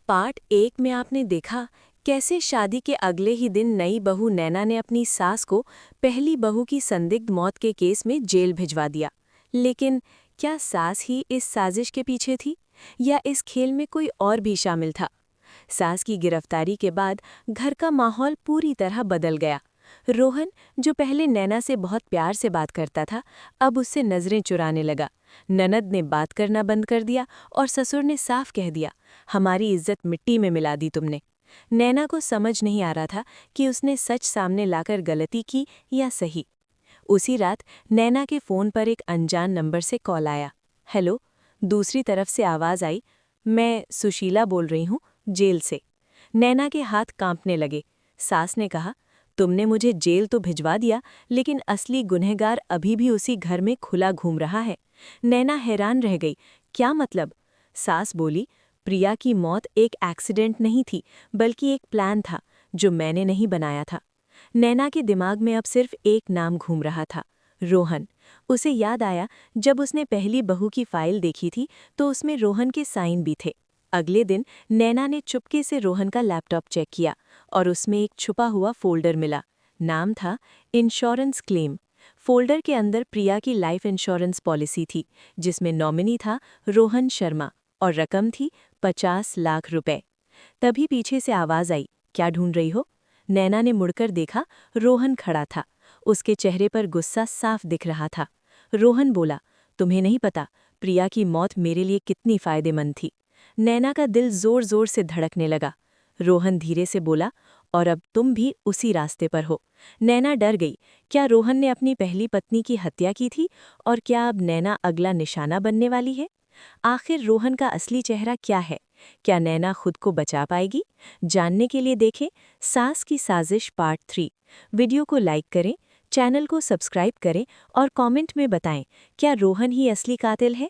Part 1 में आपने देखा कैसे शादी के अगले ही दिन नई बहू नैना ने अपनी सास को पहली बहू की संदिग्ध मौत के केस में जेल भिजवा दिया। लेकिन क्या सास ही इस साजिश के पीछे थी या इस खेल में कोई और भी शामिल था? सास की गिरफ्तारी के बाद घर का माहौल पूरी तरह बदल गया। रोहन, जो पहले नैना से बहुत प्यार से बात करता था, अब उससे नजरें चुराने लगा। ननद ने बात करना बंद कर दिया और ससुर ने साफ कह दिया, हमारी इज्जत मिट्टी में मिला दी तुमने। नैना को समझ नहीं आ रहा था कि उसने सच सामने लाकर गलती की या सही। उसी रात नैना के फोन पर एक अनजान नंबर से कॉल आया। हेलो, दूसरी तरफ से आवाज आई, मैं सुशीला बोल रही हूँ, जेल से। नैना के हाथ कांपने लगे। सास ने कहा, तुमने मुझे जेल तो भिजवा दिया, लेकिन असली गुनहगार अभी भी उसी घर में खुला घूम रहा है। नैना हैरान रह गई, क्या मतलब? सास बोली, प्रिया की मौत एक एक्सीडेंट नहीं थी, बल्कि एक प्लान था जो मैंने नहीं बनाया था। नैना के दिमाग में अब सिर्फ एक नाम घूम रहा था, रोहन। उसे याद आया, जब उसने पहली बहू की फाइल देखी थी तो उसमें रोहन के साइन भी थे। अगले दिन नैना ने चुपके से रोहन का लैपटॉप चेक किया और उसमें एक छुपा हुआ फोल्डर मिला। नाम था इंश्योरेंस क्लेम। फोल्डर के अंदर प्रिया की लाइफ इंश्योरेंस पॉलिसी थी, जिसमें नॉमिनी था रोहन शर्मा और रकम थी 50 लाख रुपए। तभी पीछे से आवाज आई, क्या ढूंढ रही हो? नैना ने मुड़कर देखा, रोहन खड़ा था। उसके चेहरे पर गुस्सा साफ दिख रहा था। रोहन बोला, तुम्हें नहीं पता प्रिया की मौत मेरे लिए कितनी फायदेमंद थी। नैना का दिल जोर जोर से धड़कने लगा। रोहन धीरे से बोला, और अब तुम भी उसी रास्ते पर हो। नैना डर गई। क्या रोहन ने अपनी पहली पत्नी की हत्या की थी? और क्या अब नैना अगला निशाना बनने वाली है? आखिर रोहन का असली चेहरा क्या है? क्या नैना खुद को बचा पाएगी? जानने के लिए देखें सास की साजिश पार्ट 3। वीडियो को लाइक करें, चैनल को सब्सक्राइब करें और कमेंट में बताएं, क्या रोहन ही असली कातिल है?